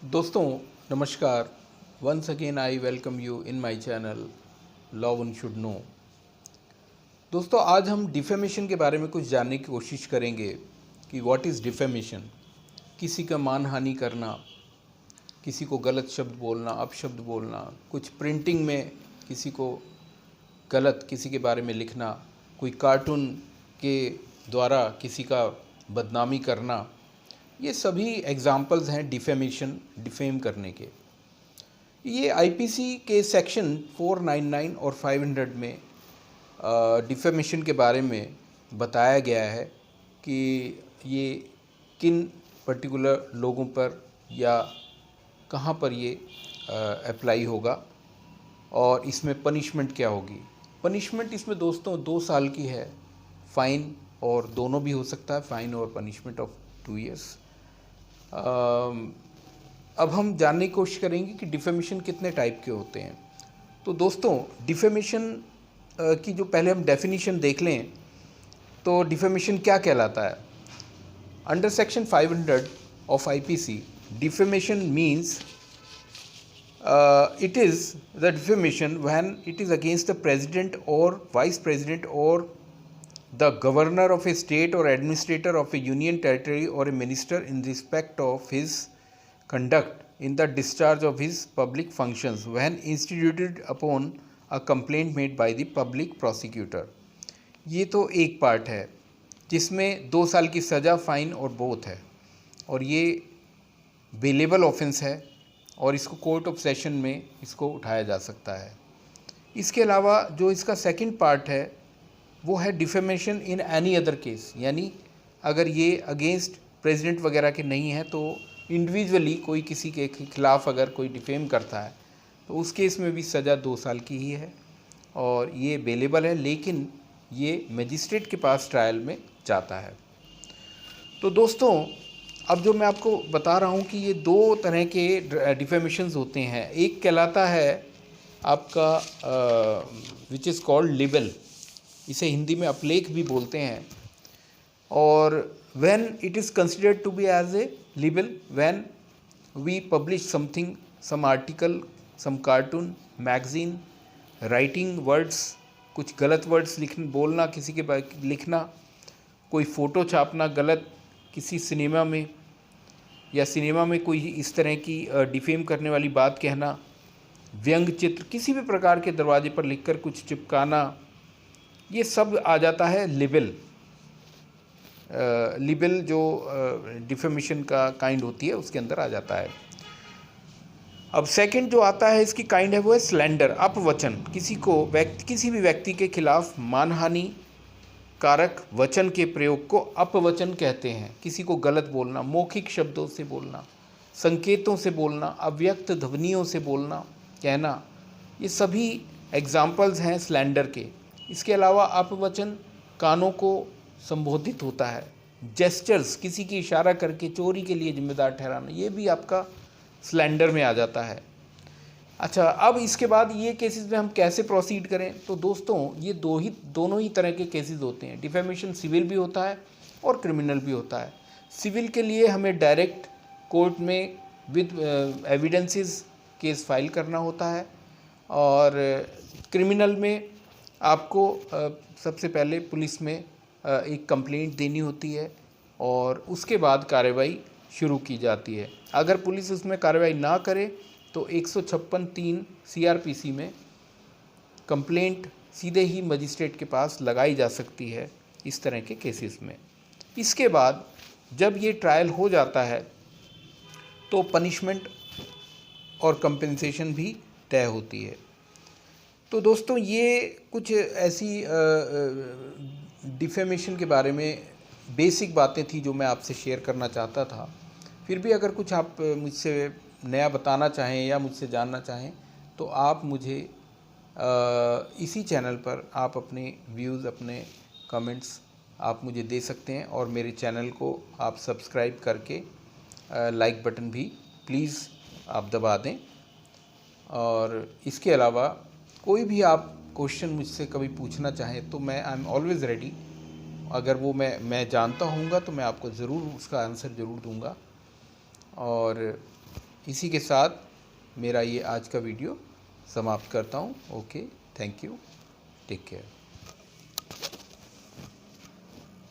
दोस्तों नमस्कार। Once again I welcome you in my channel law one should know. दोस्तों आज हम डिफेमेशन के बारे में कुछ जानने की कोशिश करेंगे कि व्हाट इज़ डिफेमेशन। किसी का मानहानि करना, किसी को गलत शब्द बोलना, अपशब्द बोलना, कुछ प्रिंटिंग में किसी को गलत किसी के बारे में लिखना, कोई कार्टून के द्वारा किसी का बदनामी करना, ये सभी एग्जाम्पल्स हैं डिफेम करने के। ये आईपीसी के सेक्शन 499 और 500 में डिफेमेशन के बारे में बताया गया है कि ये किन पर्टिकुलर लोगों पर या कहाँ पर ये अप्लाई होगा और इसमें पनिशमेंट क्या होगी। पनिशमेंट इसमें दोस्तों 2 साल की है, फ़ाइन और दोनों भी हो सकता है, फ़ाइन और पनिशमेंट ऑफ 2 ईयर्स। अब हम जानने की कोशिश करेंगे कि डिफेमेशन कितने टाइप के होते हैं। तो दोस्तों डिफेमेशन की जो पहले हम डेफिनेशन देख लें तो डिफेमेशन क्या कहलाता है। Under section 500 of IPC defamation means it is the defamation when it is against the president or vice president or the governor of a state or administrator of a union territory or a minister in respect of his conduct in the discharge of his public functions when instituted upon a complaint made by the public prosecutor। ये तो एक part है जिसमें 2 साल की सज़ा, fine और both है और ये बेलेबल ऑफेंस है और इसको कोर्ट ऑफ सेशन में इसको उठाया जा सकता है। इसके अलावा जो इसका सेकंड पार्ट है वो है defamation in any other case, यानी अगर ये अगेंस्ट प्रेसिडेंट वगैरह के नहीं है तो इंडिविजुअली कोई किसी के खिलाफ़ अगर कोई डिफेम करता है तो उस केस में भी सज़ा 2 साल की ही है और ये बेलेबल है, लेकिन ये मजिस्ट्रेट के पास ट्रायल में जाता है। तो दोस्तों अब जो मैं आपको बता रहा हूँ कि ये 2 तरह के डिफेमेशंस होते हैं। एक कहलाता है आपका विच इज़ कॉल्ड लिबल, इसे हिंदी में अपलेख भी बोलते हैं। और when it is considered to be as a libel when we publish something, some article, some cartoon, magazine, writing words, कुछ गलत वर्ड्स बोलना, किसी के लिखना, कोई फ़ोटो छापना गलत किसी सिनेमा में या सिनेमा में कोई इस तरह की डिफेम करने वाली बात कहना, व्यंग चित्र किसी भी प्रकार के दरवाजे पर लिखकर कुछ चिपकाना, ये सब आ जाता है लिबल। लिबल जो डिफेमेशन का काइंड होती है उसके अंदर आ जाता है। अब सेकंड जो आता है इसकी काइंड है वो है स्लैंडर, अपवचन। किसी भी व्यक्ति के खिलाफ मानहानि कारक वचन के प्रयोग को अपवचन कहते हैं। किसी को गलत बोलना, मौखिक शब्दों से बोलना, संकेतों से बोलना, अव्यक्त ध्वनियों से बोलना, कहना, ये सभी एग्जाम्पल्स हैं स्लैंडर के। इसके अलावा अपवचन कानों को संबोधित होता है। जेस्चर्स, किसी की इशारा करके चोरी के लिए जिम्मेदार ठहराना, ये भी आपका स्लैंडर में आ जाता है। अच्छा, अब इसके बाद ये केसेस में हम कैसे प्रोसीड करें। तो दोस्तों ये दोनों ही तरह के केसेस होते हैं। डिफेमेशन सिविल भी होता है और क्रिमिनल भी होता है। सिविल के लिए हमें डायरेक्ट कोर्ट में विद एविडेंसेस केस फाइल करना होता है और क्रिमिनल में आपको सबसे पहले पुलिस में एक कंप्लेंट देनी होती है और उसके बाद कार्रवाई शुरू की जाती है। अगर पुलिस उसमें कार्रवाई ना करे तो 156(3) सीआरपीसी में कंप्लेंट सीधे ही मजिस्ट्रेट के पास लगाई जा सकती है इस तरह के केसेस में। इसके बाद जब ये ट्रायल हो जाता है तो पनिशमेंट और कंपेंसेशन भी तय होती है। तो दोस्तों ये कुछ ऐसी डिफेमेशन के बारे में बेसिक बातें थी जो मैं आपसे शेयर करना चाहता था। फिर भी अगर कुछ आप मुझसे नया बताना चाहें या मुझसे जानना चाहें तो आप मुझे इसी चैनल पर आप अपने व्यूज़, अपने कमेंट्स आप मुझे दे सकते हैं और मेरे चैनल को आप सब्सक्राइब करके लाइक बटन भी प्लीज़ आप दबा दें। और इसके अलावा कोई भी आप क्वेश्चन मुझसे कभी पूछना चाहें तो मैं आई एम ऑलवेज़ रेडी। अगर वो मैं जानता होऊंगा तो मैं आपको ज़रूर उसका आंसर ज़रूर दूंगा। और इसी के साथ मेरा ये आज का वीडियो समाप्त करता हूँ। Okay, thank you, take care.